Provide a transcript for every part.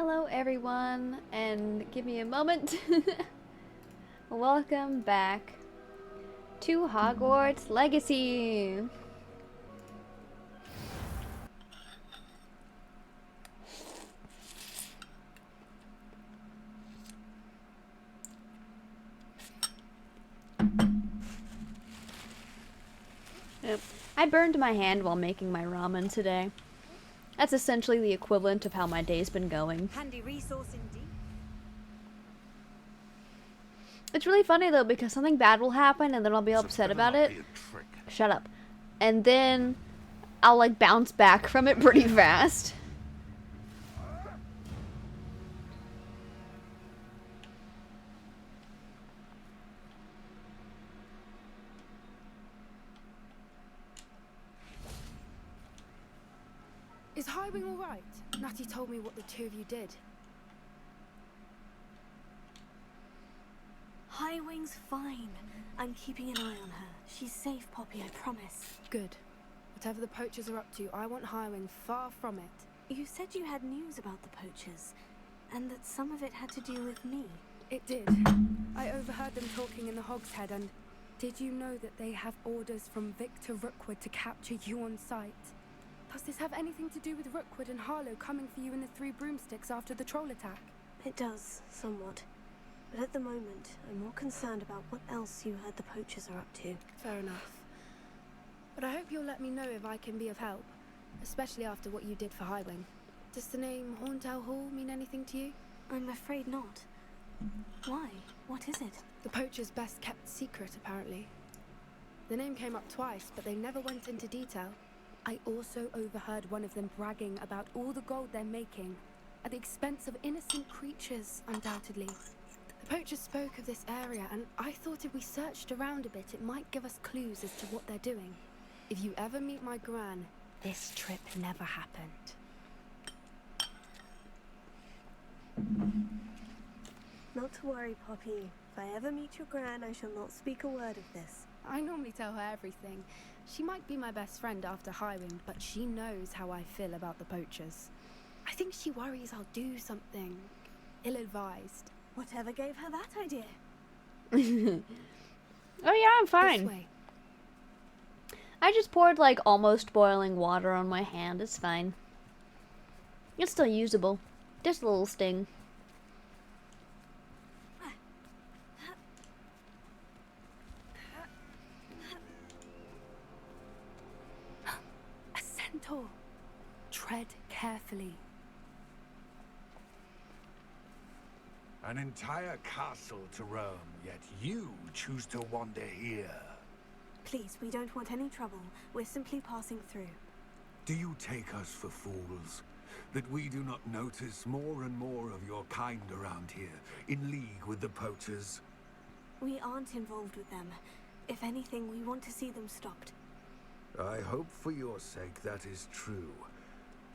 Hello everyone, and give me a moment. Welcome back to Hogwarts Legacy. Yep. I burned my hand while making my ramen today. That's essentially the equivalent of how my day's been going. Handy resource indeed. It's really funny though, because something bad will happen and then I'll be upset about it. Shut up. And then I'll like bounce back from it pretty fast. Is Highwing all right? Natty told me what the two of you did. Highwing's fine. I'm keeping an eye on her. She's safe, Poppy, I promise. Good. Whatever the poachers are up to, I want Highwing far from it. You said you had news about the poachers, and that some of it had to do with me. It did. I overheard them talking in the Hogshead, and did you know that they have orders from Victor Rookwood to capture you on sight? Does this have anything to do with Rookwood and Harlow coming for you in the Three Broomsticks after the troll attack? It does, somewhat. But at the moment, I'm more concerned about what else you heard the poachers are up to. Fair enough. But I hope you'll let me know if I can be of help, especially after what you did for Highwing. Does the name Horntail Hall mean anything to you? I'm afraid not. Why? What is it? The poachers' best kept secret, apparently. The name came up twice, but they never went into detail. I also overheard one of them bragging about all the gold they're making, at the expense of innocent creatures, undoubtedly. The poachers spoke of this area, and I thought if we searched around a bit, it might give us clues as to what they're doing. If you ever meet my gran, this trip never happened. Not to worry, Poppy. If I ever meet your gran, I shall not speak a word of this. I normally tell her everything. She might be my best friend after Highwing, but she knows how I feel about the poachers. I think she worries I'll do something ill-advised. Whatever gave her that idea? Oh yeah, I'm This fine. way. I just poured like almost boiling water on my hand. It's fine. It's still usable. Just a little sting. A centaur. Tread carefully. An entire castle to roam, yet you choose to wander here. Please, we don't want any trouble. We're simply passing through. Do you take us for fools? That we do not notice more and more of your kind around here, in league with the poachers? We aren't involved with them. If anything, we want to see them stopped. I hope for your sake that is true.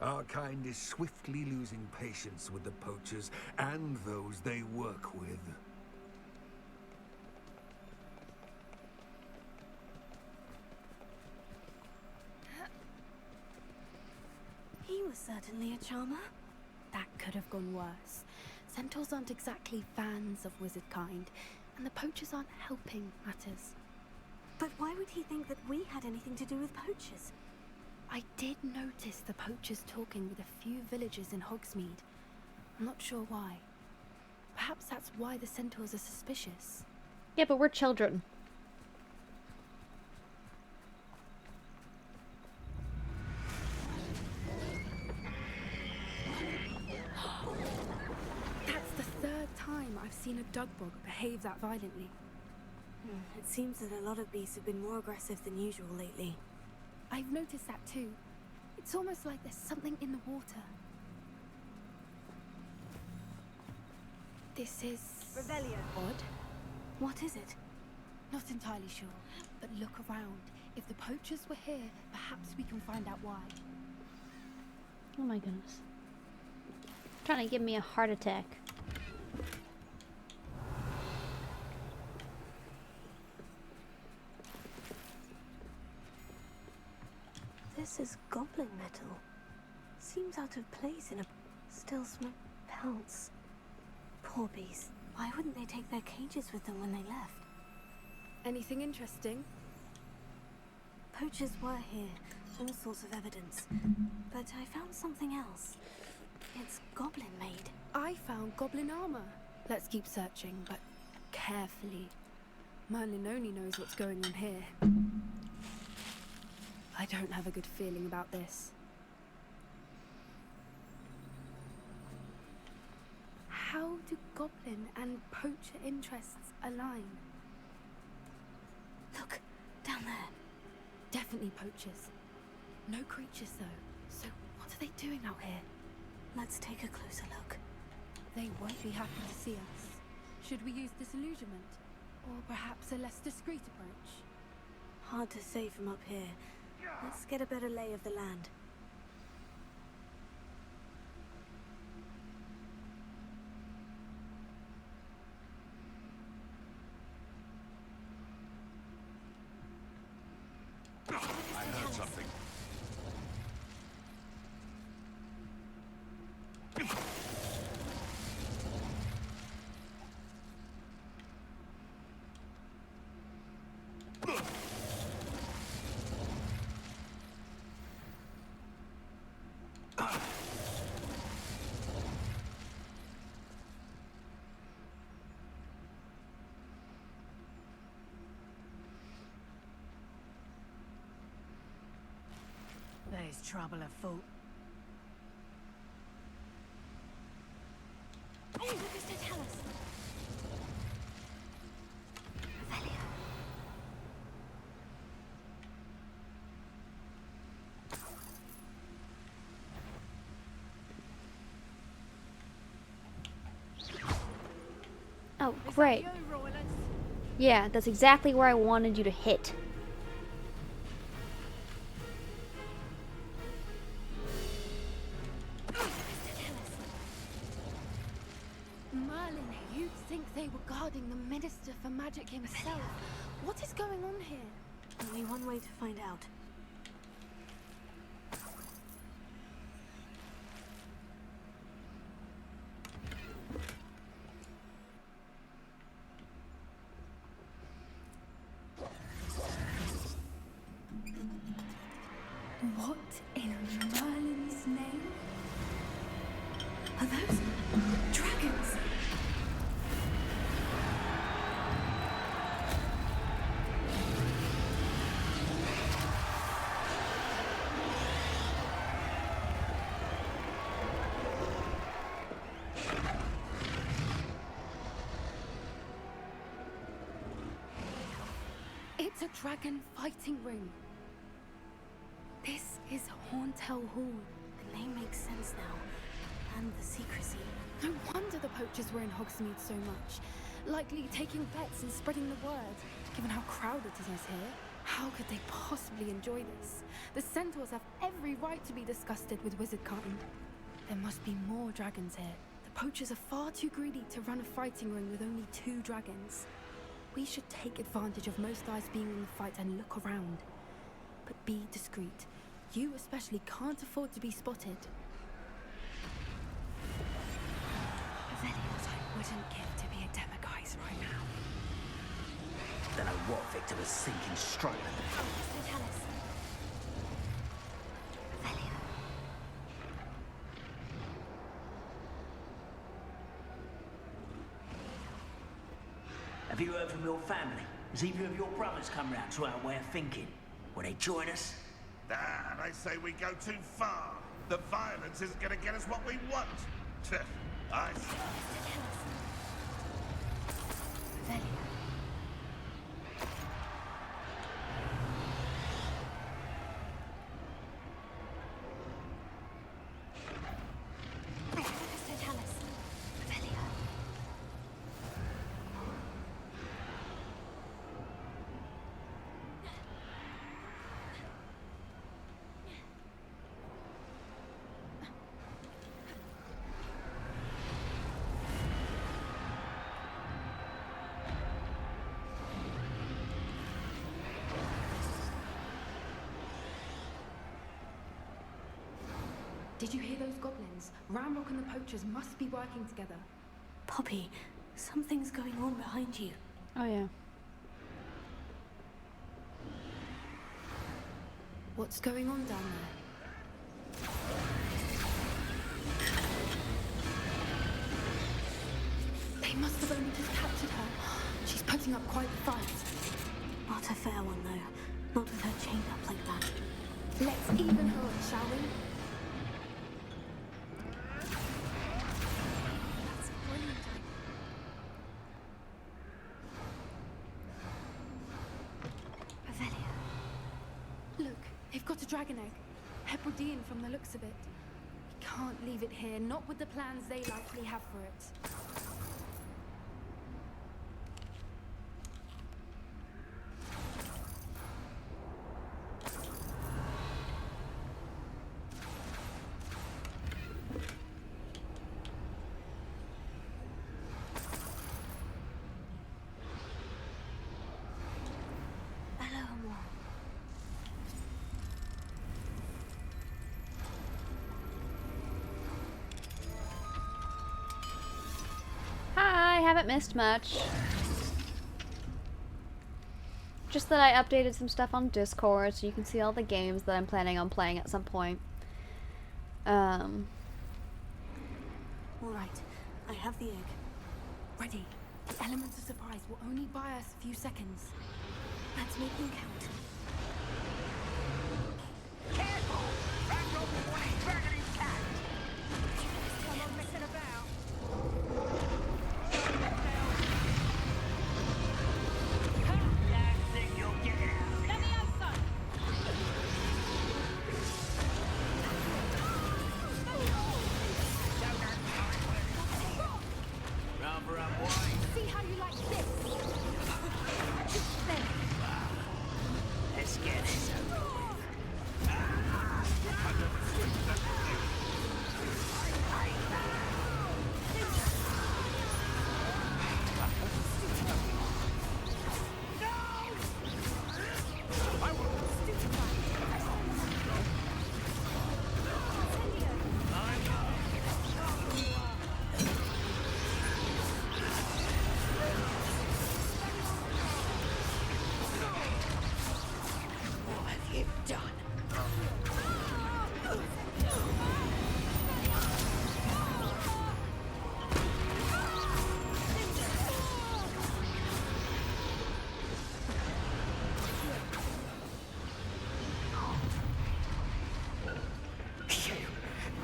Our kind is swiftly losing patience with the poachers and those they work with. He was certainly a charmer. That could have gone worse. Centaurs aren't exactly fans of wizard kind, and the poachers aren't helping matters. But why would he think that we had anything to do with poachers? I did notice the poachers talking with a few villagers in Hogsmeade. I'm not sure why. Perhaps that's why the centaurs are suspicious. Yeah, but we're children. That's the third time I've seen a dugbog behave that violently. It seems that a lot of beasts have been more aggressive than usual lately. I've noticed that too. It's almost like there's something in the water. This is... Revelio. odd. What is it? Not entirely sure, but look around. If the poachers were here, perhaps we can find out why. Oh my goodness. Trying to give me a heart attack. This is goblin metal. Seems out of place in a still smell pelts. Poor bees. Why wouldn't they take their cages with them when they left? Anything interesting? Poachers were here, all sorts of evidence. But I found something else. It's goblin made. I found goblin armor. Let's keep searching, but carefully. Merlin only knows what's going on here. I don't have a good feeling about this. How do goblin and poacher interests align? Look, down there. Definitely poachers. No creatures though. So what are they doing out here? Let's take a closer look. They won't be happy to see us. Should we use disillusionment? Or perhaps a less discreet approach? Hard to say from up here. Let's get a better lay of the land. I heard something. There's trouble afoot. Hey, Lucas, to tell us. Revelio. Oh, great. Yeah, that's exactly where I wanted you to hit. Merlin, you'd think they were guarding the Minister for Magic himself. What is going on here? Only one way to find out. What in Merlin's name? Are those dragons? It's a dragon fighting ring. This is Hauntel Hall. The name makes sense now. And the secrecy. No wonder the poachers were in Hogsmeade so much. Likely taking bets and spreading the word. Given how crowded it is here, how could they possibly enjoy this? The centaurs have every right to be disgusted with wizard kind. There must be more dragons here. The poachers are far too greedy to run a fighting ring with only 2 dragons. We should take advantage of most eyes being in the fight and look around. But be discreet. You especially can't afford to be spotted. What I wouldn't give to be a demiguise right now. Don't know what Victor was thinking straight at the So tell us. Revelio. Have you heard from your family? Has either of your brothers come round to our way of thinking? Will they join us? Ah, they say we go too far. The violence isn't going to get us what we want. I see. Revelio. So tell us. Revelio. Did you hear those goblins? Ramrock and the poachers must be working together. Poppy, something's going on behind you. Oh yeah. What's going on down there? They must have only just captured her. She's putting up quite the fight. Not a fair one, though. Not with her chained up like that. Let's even her up, shall we? That's a brilliant idea. Revelio. Look, they've got a dragon egg. Hebridean from the looks of it. We can't leave it here, not with the plans they likely have for it. Hi, haven't missed much. Just that I updated some stuff on Discord so you can see all the games that I'm planning on playing at some point. All right, I have the egg. Ready. The elements of surprise will only buy us a few seconds. Let's make them count. Careful! That goblin one is dragging his cat! Come on, messing about! That's it, you'll get it out! Let me have some! Rather unwise. See how you like this? There. Let's get this over with. What have you done?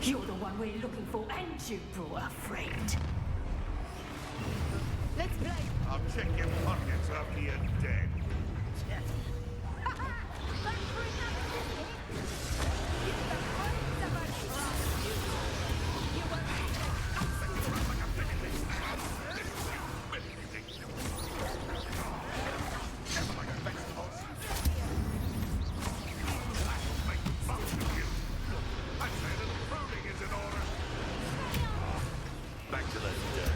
You're the one we're looking for, and you brought a friend. Let's play. I'll check your pockets after you're dead. Back to the dirt.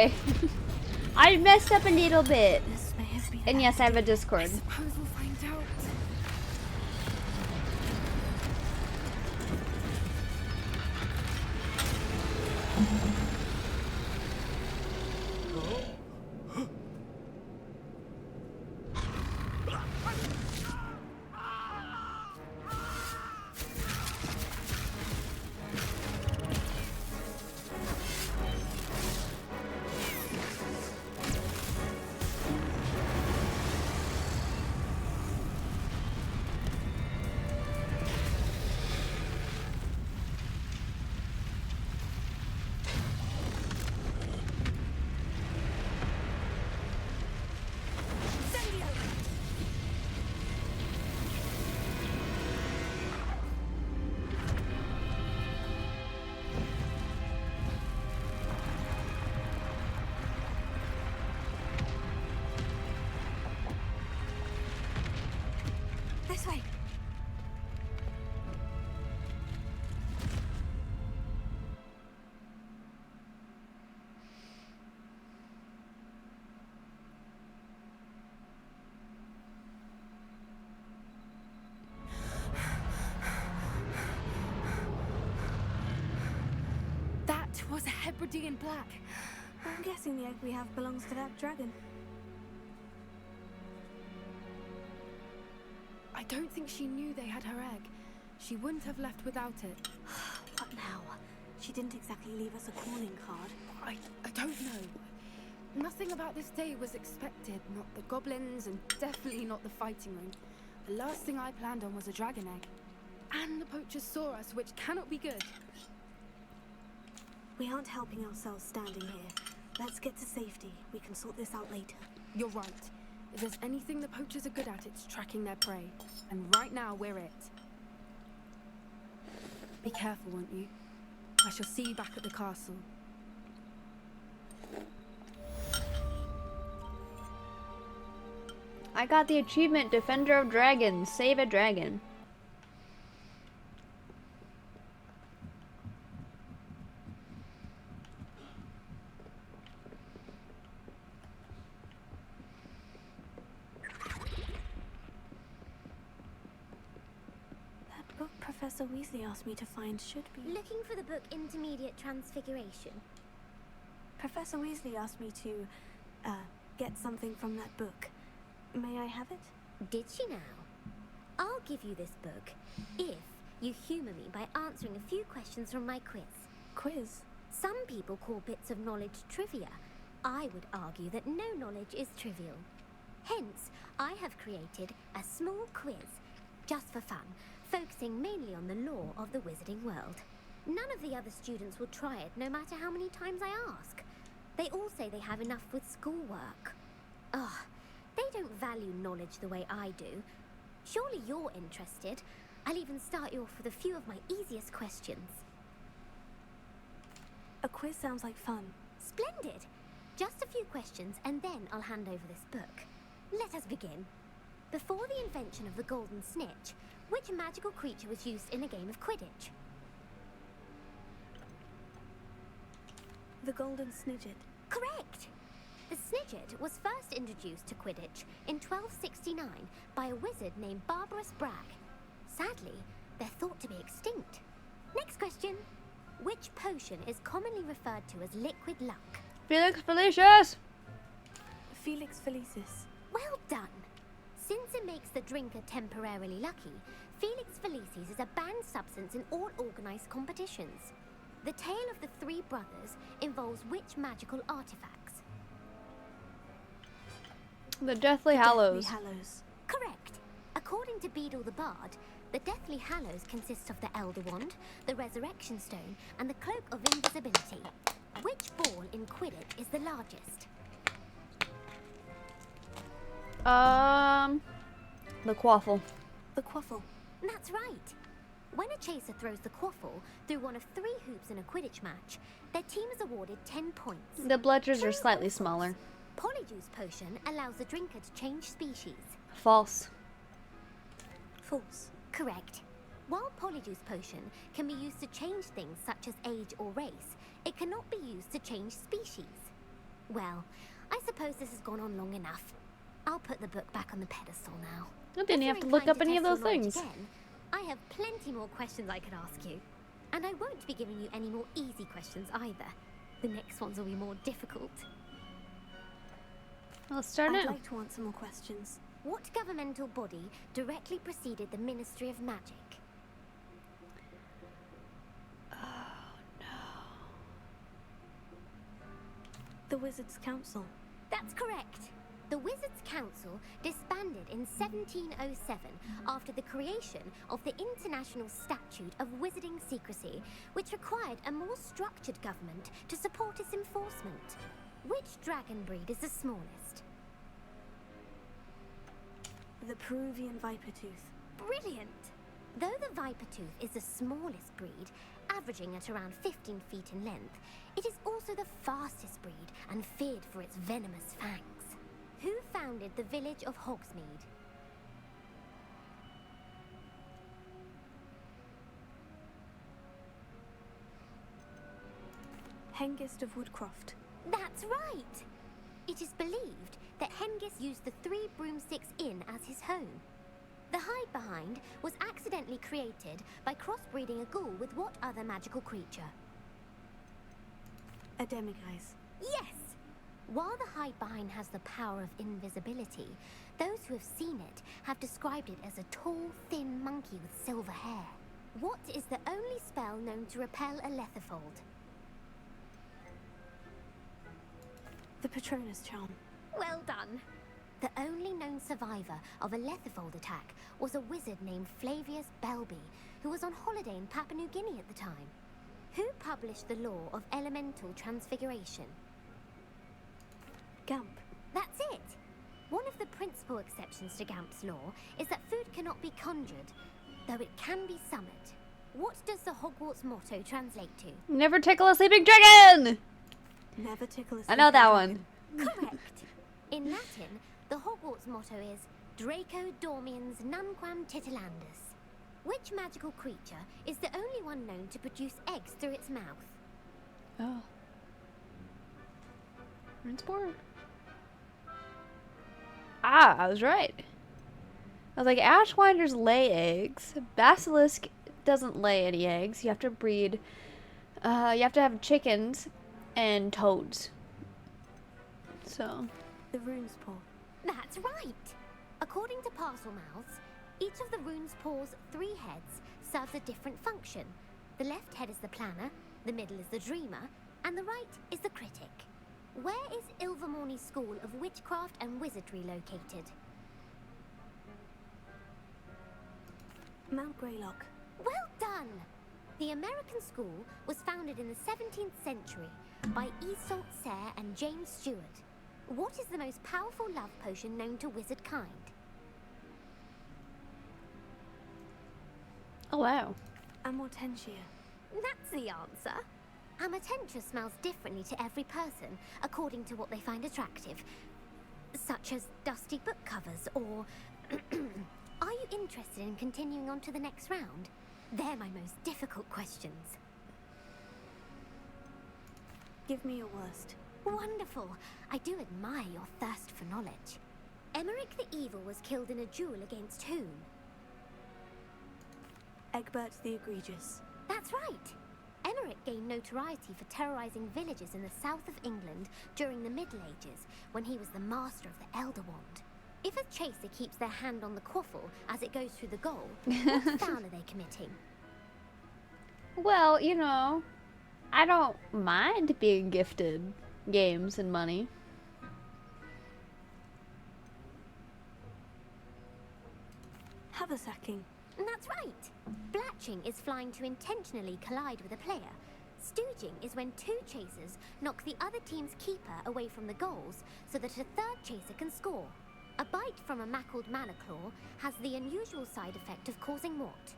okay. I messed up a little bit. This may have been. And yes, I have a Discord. Suppose we'll find out. This way. That was a Hebridean black. I'm guessing the egg we have belongs to that dragon. I don't think she knew they had her egg. She wouldn't have left without it. What now? She didn't exactly leave us a calling card. I don't know. Nothing about this day was expected. Not the goblins, and definitely not the fighting ring. The last thing I planned on was a dragon egg. And the poachers saw us, which cannot be good. We aren't helping ourselves standing here. Let's get to safety. We can sort this out later. You're right. If there's anything the poachers are good at, it's tracking their prey. And right now, we're it. Be careful, won't you? I shall see you back at the castle. I got the achievement Defender of Dragons. Save a dragon. That book Professor Weasley asked me to find should be... Looking for the book Intermediate Transfiguration. Professor Weasley asked me to, get something from that book. May I have it? Did she now? I'll give you this book if you humour me by answering a few questions from my quiz. Quiz? Some people call bits of knowledge trivia. I would argue that no knowledge is trivial. Hence, I have created a small quiz, just for fun, focusing mainly on the lore of the wizarding world. None of the other students will try it, no matter how many times I ask. They all say they have enough with schoolwork. Ugh, they don't value knowledge the way I do. Surely you're interested. I'll even start you off with a few of my easiest questions. A quiz sounds like fun. Splendid! Just a few questions, and then I'll hand over this book. Let us begin. Before the invention of the golden snitch, which magical creature was used in a game of Quidditch? The Golden Snidget. Correct! The Snidget was first introduced to Quidditch in 1269 by a wizard named Barbarous Bragg. Sadly, they're thought to be extinct. Next question. Which potion is commonly referred to as liquid luck? Felix Felicis! Felix Felicis. Well done! Since it makes the drinker temporarily lucky, Felix Felicis is a banned substance in all organised competitions. The tale of the three brothers involves which magical artifacts? The Deathly Hallows. Deathly Hallows. Correct. According to Beedle the Bard, the Deathly Hallows consists of the Elder Wand, the Resurrection Stone, and the Cloak of Invisibility. Which ball in Quidditch is the largest? The Quaffle. The Quaffle. That's right. When a chaser throws the quaffle through one of 3 hoops in a Quidditch match, their team is awarded 10 points. The Bletchers are True slightly or false? smaller. Polyjuice Potion allows the drinker to change species. False. False. Correct. While Polyjuice Potion can be used to change things such as age or race, it cannot be used to change species. Well, I suppose this has gone on long enough. I'll put the book back on the pedestal now. I didn't If have you're to look inclined up any of test those your knowledge things. Again, I have plenty more questions I could ask you. And I won't be giving you any more easy questions either. The next ones will be more difficult. Let's start I'd now. like to answer more questions. What governmental body directly preceded the Ministry of Magic? The Wizards' Council. That's correct. The Wizards' Council disbanded in 1707 after the creation of the International Statute of Wizarding Secrecy, which required a more structured government to support its enforcement. Which dragon breed is the smallest? The Peruvian Viper Tooth. Brilliant! Though the Viper Tooth is the smallest breed, averaging at around 15 feet in length, it is also the fastest breed and feared for its venomous fangs. Who founded the village of Hogsmeade? Hengist of Woodcroft. That's right! It is believed that Hengist used the Three Broomsticks Inn as his home. The hide behind was accidentally created by crossbreeding a ghoul with what other magical creature? A demiguise. Yes! While the hide behind has the power of invisibility, those who have seen it have described it as a tall, thin monkey with silver hair. What is the only spell known to repel a letherfold? The Patronus Charm. Well done! The only known survivor of a letherfold attack was a wizard named Flavius Belby, who was on holiday in Papua New Guinea at the time. Who published the law of elemental transfiguration? Gamp. That's it! One of the principal exceptions to Gamp's law is that food cannot be conjured, though it can be summoned. What does the Hogwarts motto translate to? Never tickle a sleeping dragon! Never tickle a I know that sleeping one. Correct. In Latin, the Hogwarts motto is Draco Dormiens Nunquam Titilandus. Which magical creature is the only one known to produce eggs through its mouth? Oh. Rinceborn. Ah, I was right. I was like, Ashwinders lay eggs. Basilisk doesn't lay any eggs. You have to breed. You have to have chickens and toads. So. The Rune's Paw. That's right! According to Parselmouths, each of the rune's paw's 3 heads serves a different function. The left head is the planner, the middle is the dreamer, and the right is the critic. Where is Ilvermorny School of Witchcraft and Wizardry located? Mount Greylock. Well done! The American school was founded in the 17th century by Isolde Sayre and James Stewart. What is the most powerful love potion known to wizard kind? Oh, wow. Amortentia. That's the answer. Amortentia smells differently to every person, according to what they find attractive. Such as dusty book covers, or... Are you interested in continuing on to the next round? They're my most difficult questions. Give me your worst. Wonderful. I do admire your thirst for knowledge. Emmerich the Evil was killed in a duel against whom? Egbert the Egregious. That's right. Emmerich gained notoriety for terrorizing villages in the south of England during the Middle Ages, when he was the master of the Elder Wand. If a chaser keeps their hand on the quaffle as it goes through the goal, what foul are they committing? Well, you know, I don't mind being gifted games and money. Haversacking. That's right. Blatching is flying to intentionally collide with a player. Stooging is when 2 chasers knock the other team's keeper away from the goals so that a 3rd chaser can score. A bite from a mackled Manaclaw has the unusual side effect of causing what?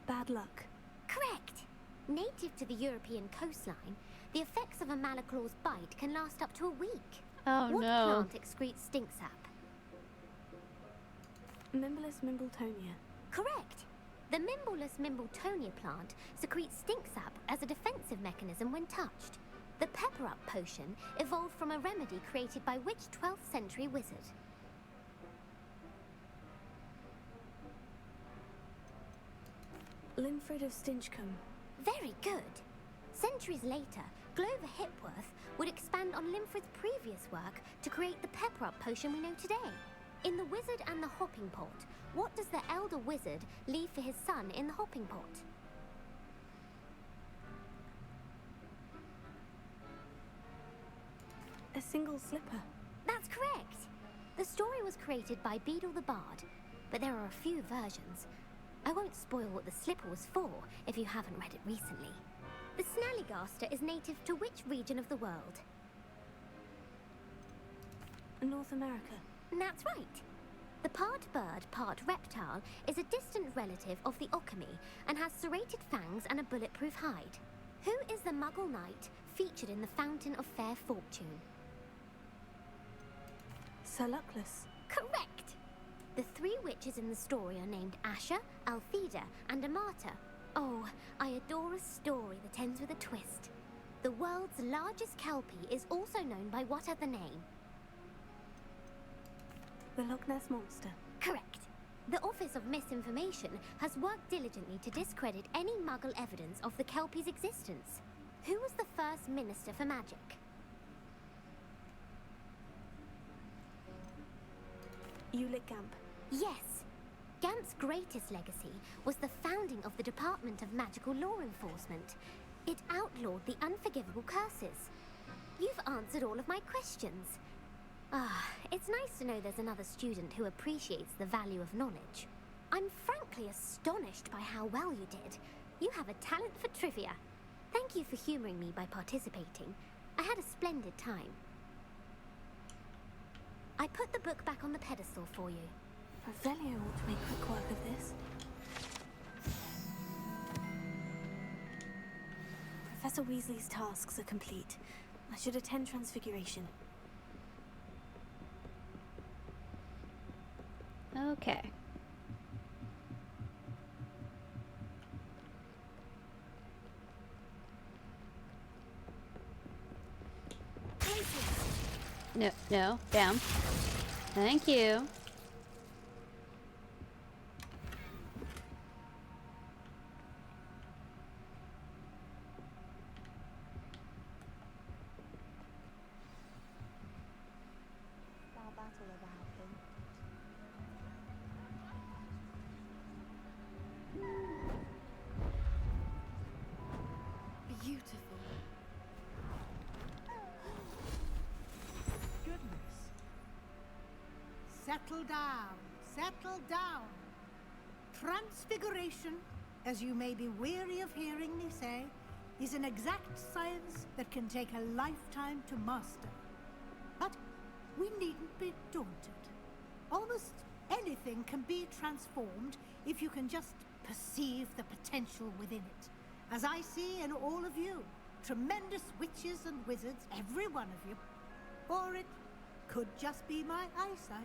Bad luck. Correct. Native to the European coastline, the effects of a Manaclaw's bite can last up to a week. Oh, what no. plant excretes stink sap? Mimbless Mimbletonia. Correct. The Mimbleless Mimbletonia plant secretes stink sap as a defensive mechanism when touched. The pepper-up potion evolved from a remedy created by which 12th century wizard? Linfred of Stinchcombe. Very good. Centuries later, Glover Hipworth would expand on Linfred's previous work to create the pepper-up potion we know today. In The Wizard and the Hopping Pot, what does the elder wizard leave for his son in the hopping pot? A single slipper. That's correct. The story was created by Beadle the Bard, but there are a few versions. I won't spoil what the slipper was for if you haven't read it recently. The Snallygaster is native to which region of the world? North America. That's right. The part bird, part reptile is a distant relative of the Occamy and has serrated fangs and a bulletproof hide. Who is the Muggle knight featured in the Fountain of Fair Fortune? Sir Luckless. Correct! The three witches in the story are named Asha, Altheda, and Amata. Oh, I adore a story that ends with a twist. The world's largest kelpie is also known by what other name? The Loch Ness Monster. Correct. The Office of Misinformation has worked diligently to discredit any Muggle evidence of the kelpie's existence. Who was the first Minister for Magic? Ulick Gamp. Yes. Gamp's greatest legacy was the founding of the Department of Magical Law Enforcement. It outlawed the unforgivable curses. You've answered all of my questions. It's nice to know there's another student who appreciates the value of knowledge. I'm frankly astonished by how well you did. You have a talent for trivia. Thank you for humoring me by participating. I had a splendid time. I put the book back on the pedestal for you. Revelio ought to make quick work of this. Professor Weasley's tasks are complete. I should attend Transfiguration. Okay. No, no, down. Thank you. Beautiful. Goodness. Settle down. Settle down. Transfiguration, as you may be weary of hearing me say, is an exact science that can take a lifetime to master. But we needn't be daunted. Almost anything can be transformed if you can just perceive the potential within it. As I see in all of you, tremendous witches and wizards, every one of you. Or it could just be my eyesight.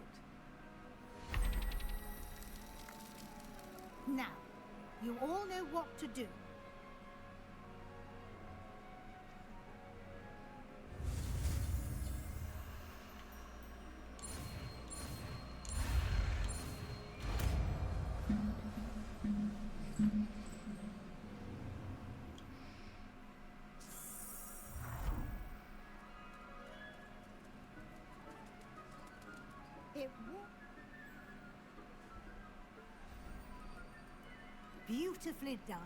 Now, you all know what to do. It will. Beautifully done.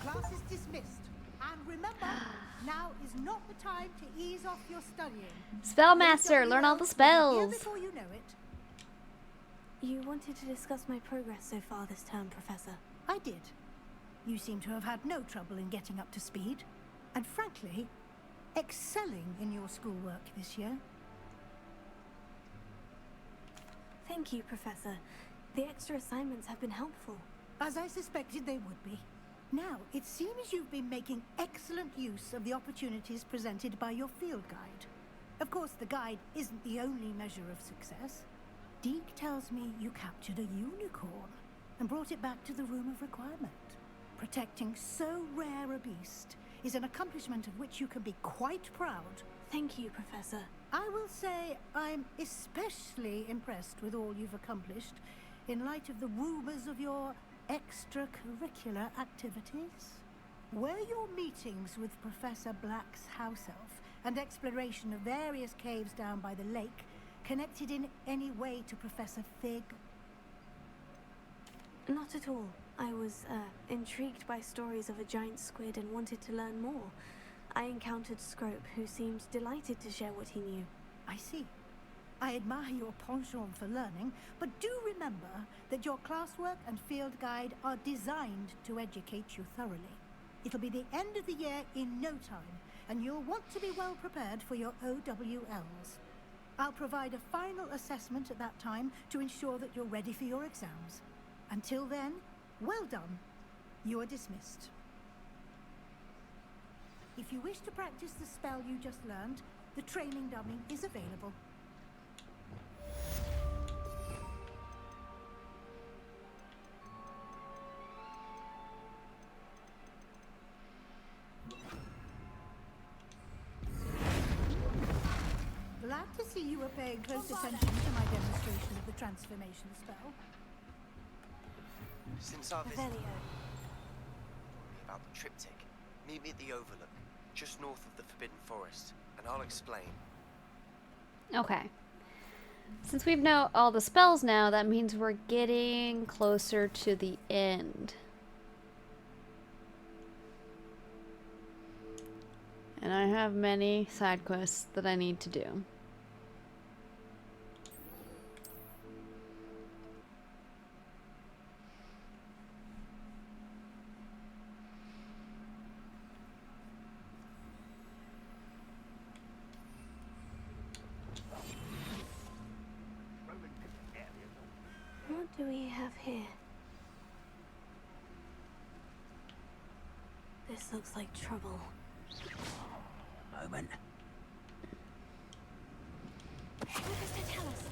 Class is dismissed. And remember, now is not the time to ease off your studying. Spellmaster, learn all the Here spells. before you know it. You wanted to discuss my progress so far this term, Professor. I did. You seem to have had no trouble in getting up to speed. And frankly, excelling in your schoolwork this year. Thank you, Professor. The extra assignments have been helpful. As I suspected they would be. Now, it seems you've been making excellent use of the opportunities presented by your field guide. Of course, the guide isn't the only measure of success. Deke tells me you captured a unicorn and brought it back to the Room of Requirement. Protecting so rare a beast is an accomplishment of which you can be quite proud. Thank you, Professor. I will say I'm especially impressed with all you've accomplished in light of the rumors of your extracurricular activities. Were your meetings with Professor Black's house elf and exploration of various caves down by the lake connected in any way to Professor Fig? Not at all. I was intrigued by stories of a giant squid and wanted to learn more. I encountered Scrope, who seemed delighted to share what he knew. I see. I admire your penchant for learning, but do remember that your classwork and field guide are designed to educate you thoroughly. It'll be the end of the year in no time, and you'll want to be well prepared for your OWLs. I'll provide a final assessment at that time to ensure that you're ready for your exams. Until then, well done. You are dismissed. If you wish to practice the spell you just learned, the training dummy is available. Glad to see you are paying close attention to my demonstration of the transformation spell. Since our visit, Revelio. about the triptych, meet me at the Overlook, just north of the Forbidden Forest, and I'll explain. Okay. Since we've know all the spells now, that means we're getting closer to the end. And I have many side quests that I need to do. What do we have here? This looks like trouble. Moment. What does it tell us?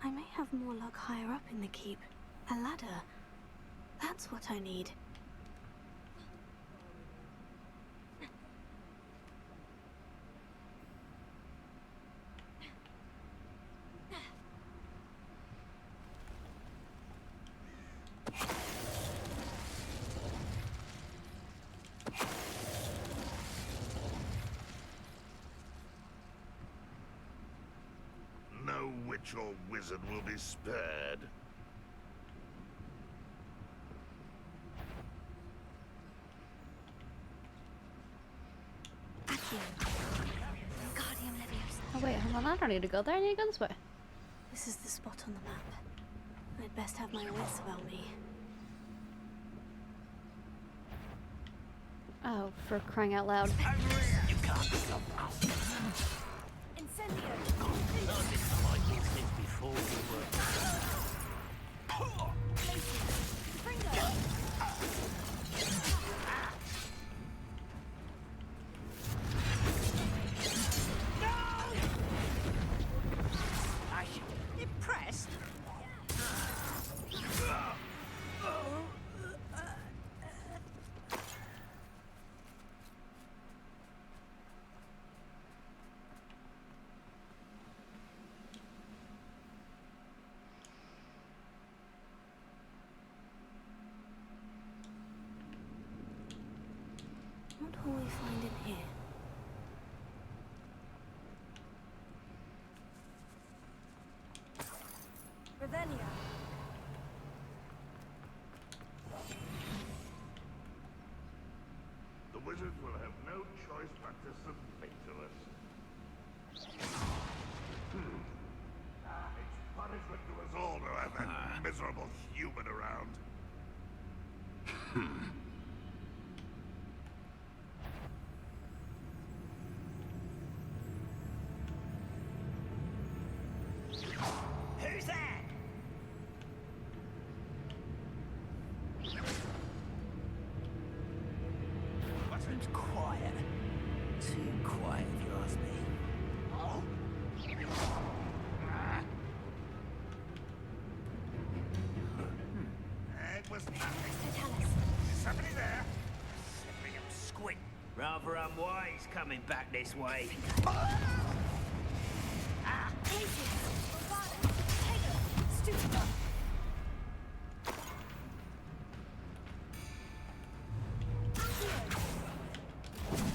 I may have more luck higher up in the keep. A ladder. That's what I need. No witch or wizard will be spared. Oh wait, hold on, I don't need to go there, I need to go this way. This is the spot on the map. I'd best have my wits about me. Oh, for crying out loud. You can't stop us. Incendio! Not this like you did before we were. Are you impressed? What will we find in here? Revelio. The wizards will have no choice but to submit to us. It's punishment to us all to have that miserable human around. Who's that? Seems quiet. Too quiet, if you ask me. Oh? it was nothing. Is somebody there? Sipping up squid. Rather unwise coming back this way.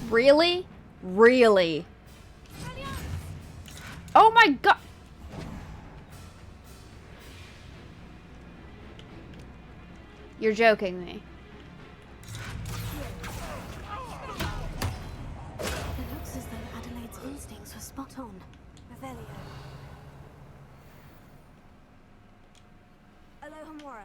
Really? Really? Oh my god! You're joking me. It looks as though Adelaide's instincts were spot on. Revelio. Alohomora.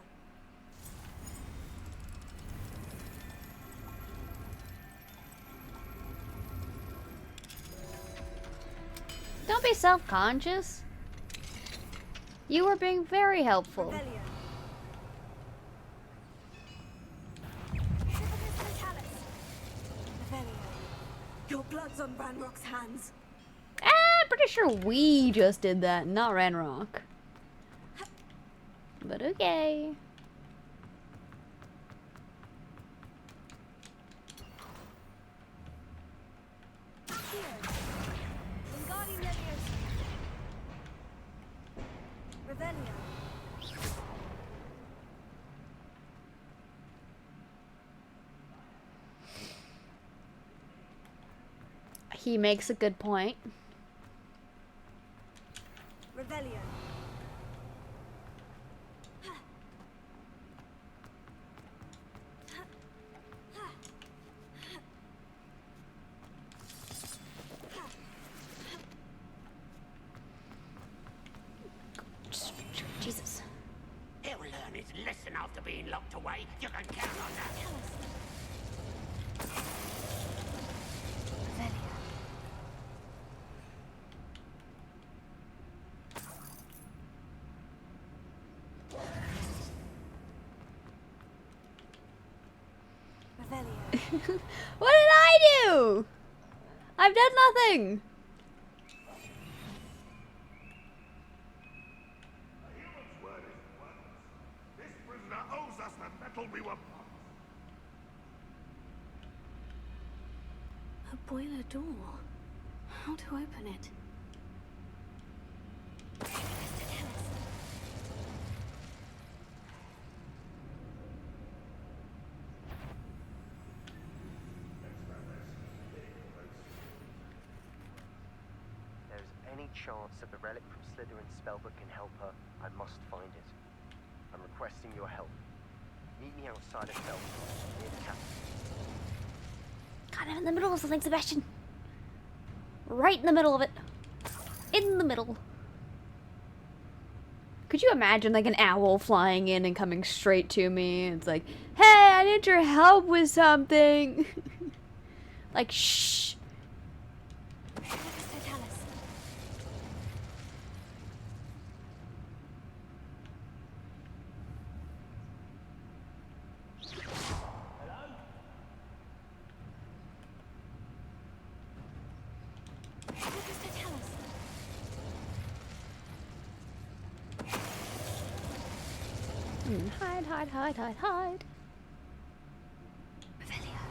Don't be self-conscious. You were being very helpful. Revelio. Your blood's on Ranrock's hands. Pretty sure we just did that, not Ranrock. But okay. He makes a good point. Revelio. Jesus. He'll learn his lesson after being locked away. You can count on that. What did I do? I've done nothing. This prisoner owes us the metal we were promised. A boiler door. How to open it? Any chance that the relic from Slytherin's spellbook can help her, I must find it. I'm requesting your help. Meet me outside of Belfast, near the capital. God, I'm in the middle of something, Sebastian. Right in the middle of it. In the middle. Could you imagine like an owl flying in and coming straight to me? It's like, hey, I need your help with something. Like, shh. Hide, hide, hide, hide, hide. Revelio.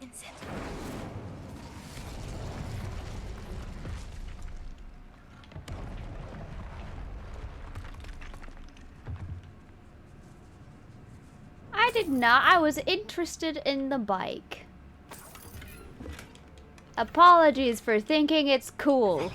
Incendio. I did not. I was interested in the bike. Apologies for thinking it's cool.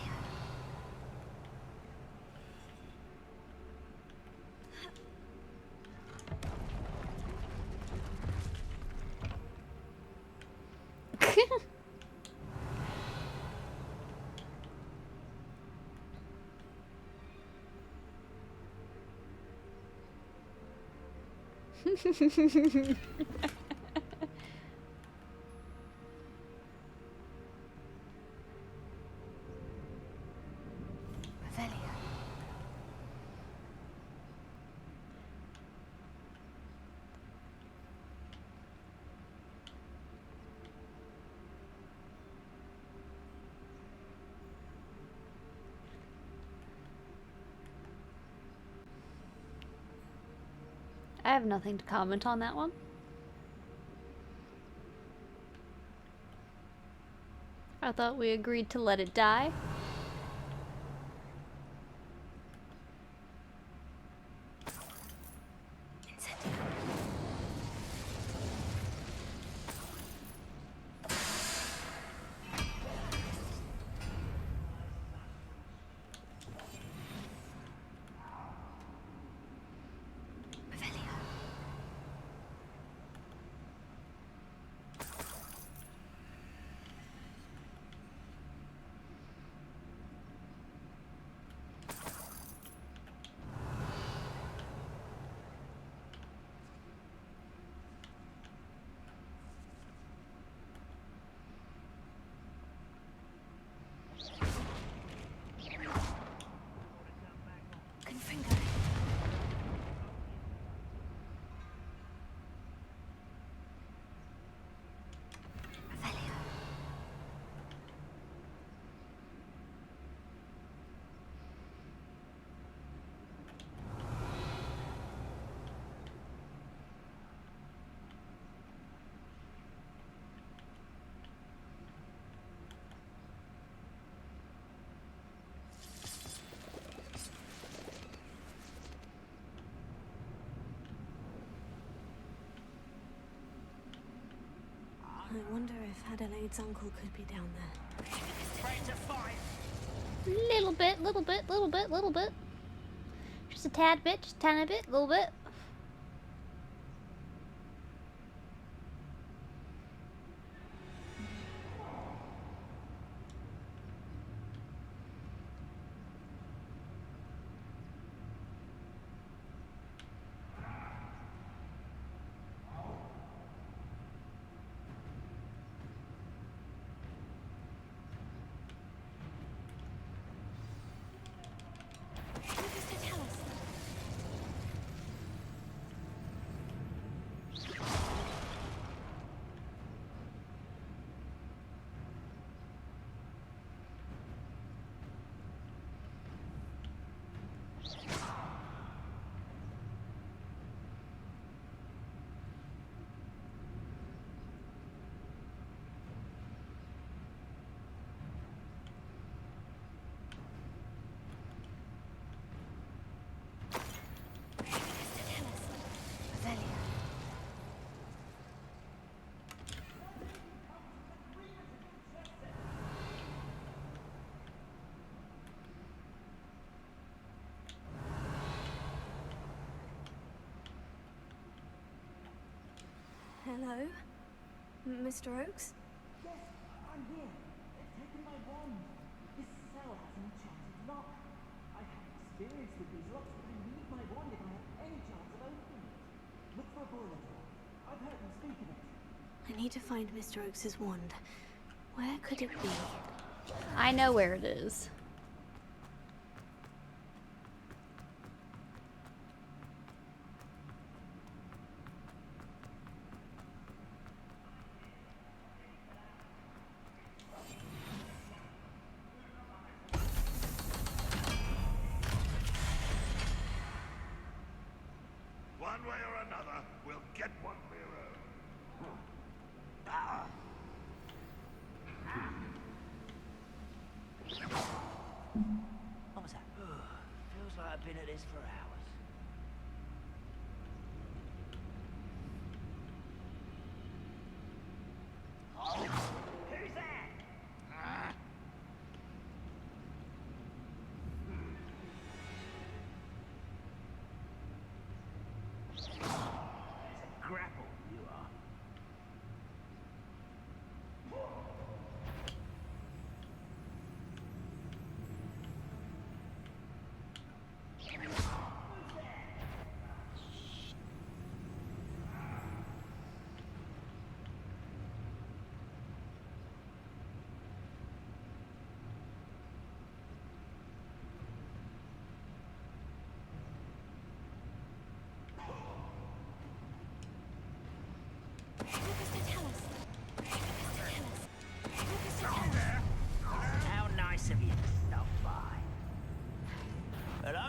I have nothing to comment on that one. I thought we agreed to let it die. I wonder if Adelaide's uncle could be down there. Little bit, little bit, little bit, little bit. Just a tad bit, just a tiny bit, little bit. Hello? Mr. Oakes? Yes, I'm here. They've taken my wand. This cell has an enchanted lock. I have experience with these locks, but I need my wand if I have any chance of opening it. Look for a boiler door. I've heard them speak of it. I need to find Mr. Oakes' wand. Where could it be? I know where it is. One way or another, we'll get what we owe. What was that? Feels like I've been at this for hours. Who's that? It's a grapple, you are. How nice of you to stop by. Hello?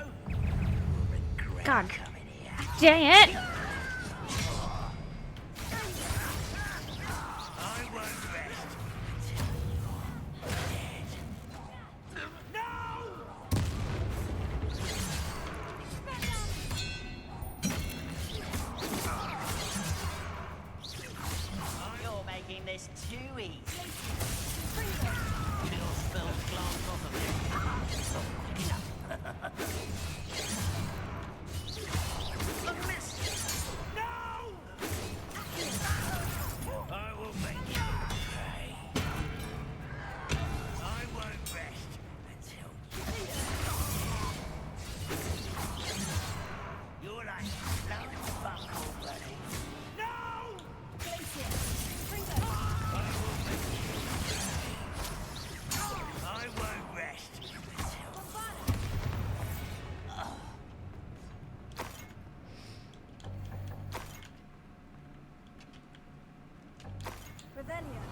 Regret God. coming here. Dang it! ain't blowing fuck already. No! I won't rest. Revelio.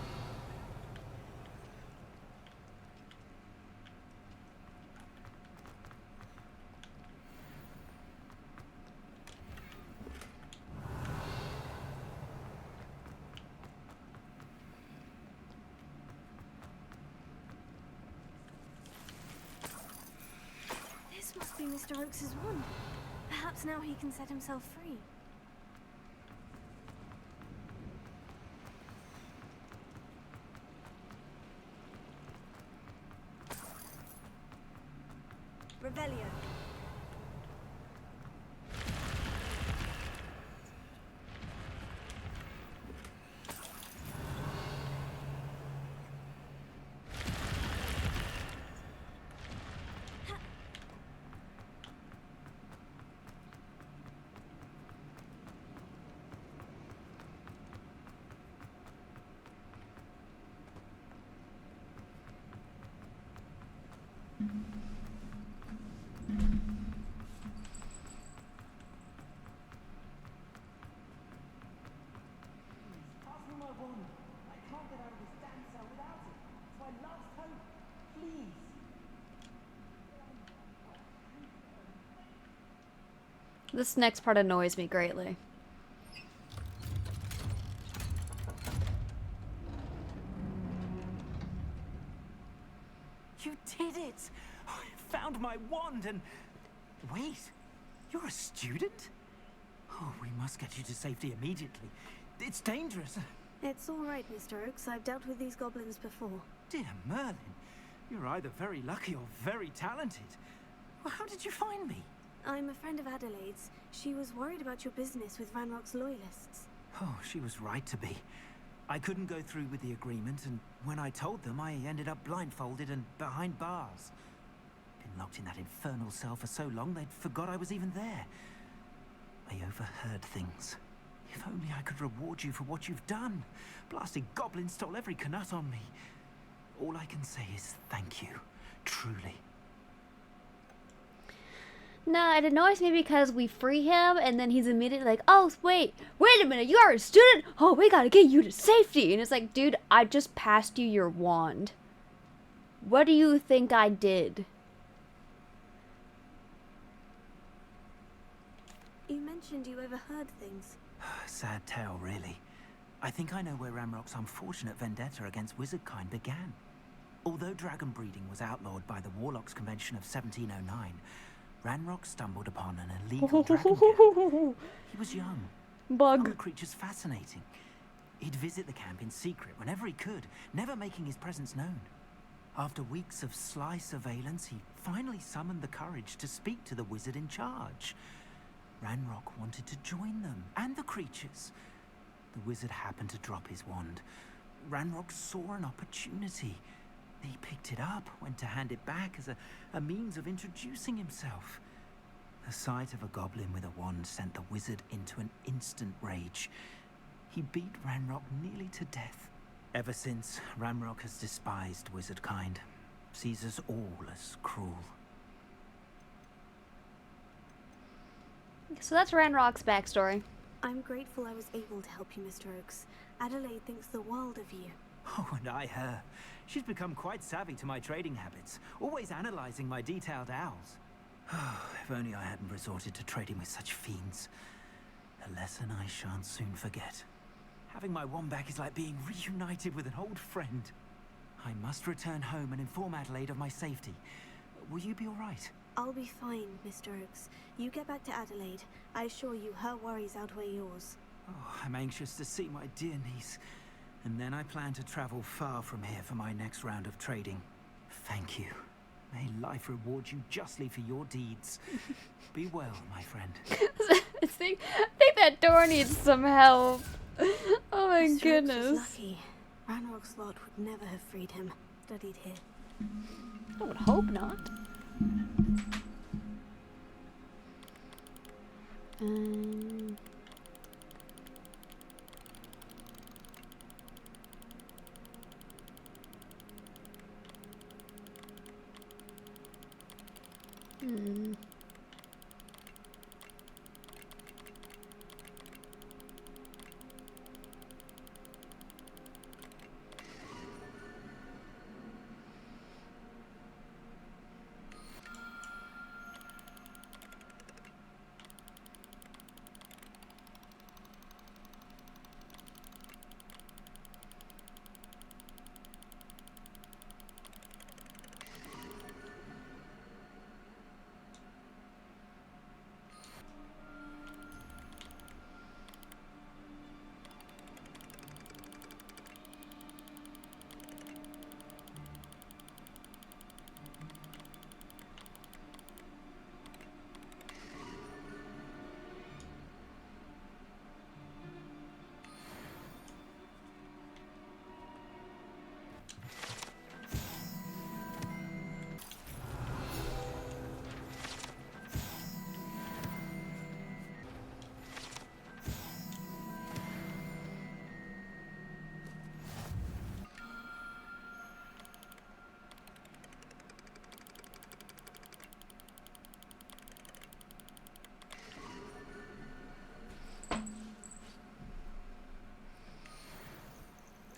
This must be Mr. Oakes's wand. Perhaps now he can set himself free. Revelio. Pass me my wand. I can't get out of this damn cell without it. It's my last hope. Please. This next part annoys me greatly. You did it! I found my wand and... Wait, you're a student? Oh, we must get you to safety immediately. It's dangerous. It's all right, Mr. Oakes. I've dealt with these goblins before. Dear Merlin, you're either very lucky or very talented. Well, how did you find me? I'm a friend of Adelaide's. She was worried about your business with Ranrock's loyalists. Oh, she was right to be. I couldn't go through with the agreement, and when I told them, I ended up blindfolded and behind bars. Been locked in that infernal cell for so long, they'd forgot I was even there. I overheard things. If only I could reward you for what you've done. Blasted goblins stole every Knut on me. All I can say is thank you. Truly. No, it annoys me because we free him and then he's immediately like, oh, wait a minute, you are a student? Oh, we gotta get you to safety. And it's like, dude, I just passed you your wand. What do you think I did? You mentioned you overheard things. Sad tale, really. I think I know where Ranrock's unfortunate vendetta against wizardkind began. Although dragon breeding was outlawed by the Warlocks Convention of 1709, Ranrock stumbled upon an illegal dragon camp. He was young. Found the creatures fascinating. He'd visit the camp in secret whenever he could, never making his presence known. After weeks of sly surveillance, he finally summoned the courage to speak to the wizard in charge. Ranrock wanted to join them, and the creatures. The wizard happened to drop his wand. Ranrock saw an opportunity. He picked it up, went to hand it back as a means of introducing himself. The sight of a goblin with a wand sent the wizard into an instant rage. He beat Ranrock nearly to death. Ever since, Ranrock has despised wizardkind, sees us all as cruel. So that's Ranrock's backstory. I'm grateful I was able to help you, Mr. Oakes. Adelaide thinks the world of you. Oh, and I her. She's become quite savvy to my trading habits, always analyzing my detailed owls. If only I hadn't resorted to trading with such fiends. A lesson I shan't soon forget. Having my wand back is like being reunited with an old friend. I must return home and inform Adelaide of my safety. Will you be all right? I'll be fine, Mr. Oakes. You get back to Adelaide. I assure you her worries outweigh yours. Oh, I'm anxious to see my dear niece. And then I plan to travel far from here for my next round of trading. Thank you. May life reward you justly for your deeds. Be well, my friend. I think that door needs some help. Oh my Mr. goodness. Oakes was lucky. Ranrock's lot would never have freed him. Studied here. I would hope not. Um, hmm.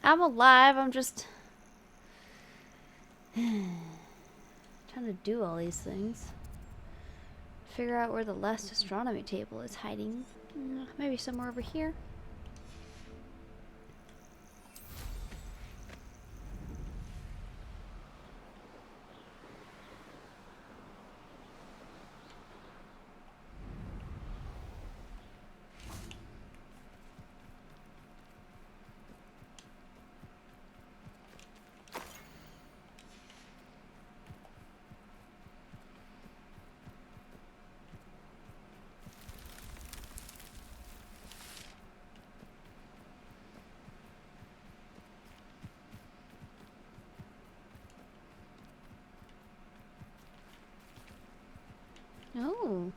I'm alive, I'm just trying to do all these things. Figure out where the last astronomy table is hiding. Maybe somewhere over here. Oh,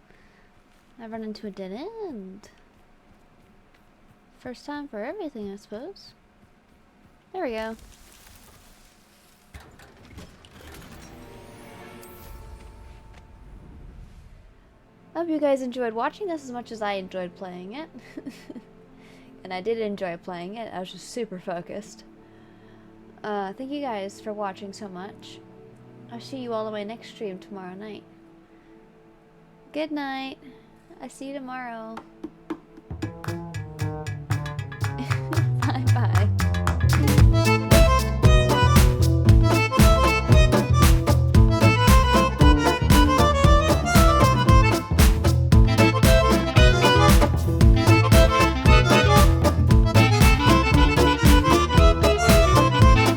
I've run into a dead end. First time for everything, I suppose. There we go. I hope you guys enjoyed watching this as much as I enjoyed playing it. And I did enjoy playing it. I was just super focused. Thank you guys for watching so much. I'll see you all on my next stream tomorrow night. Good night. I see you tomorrow.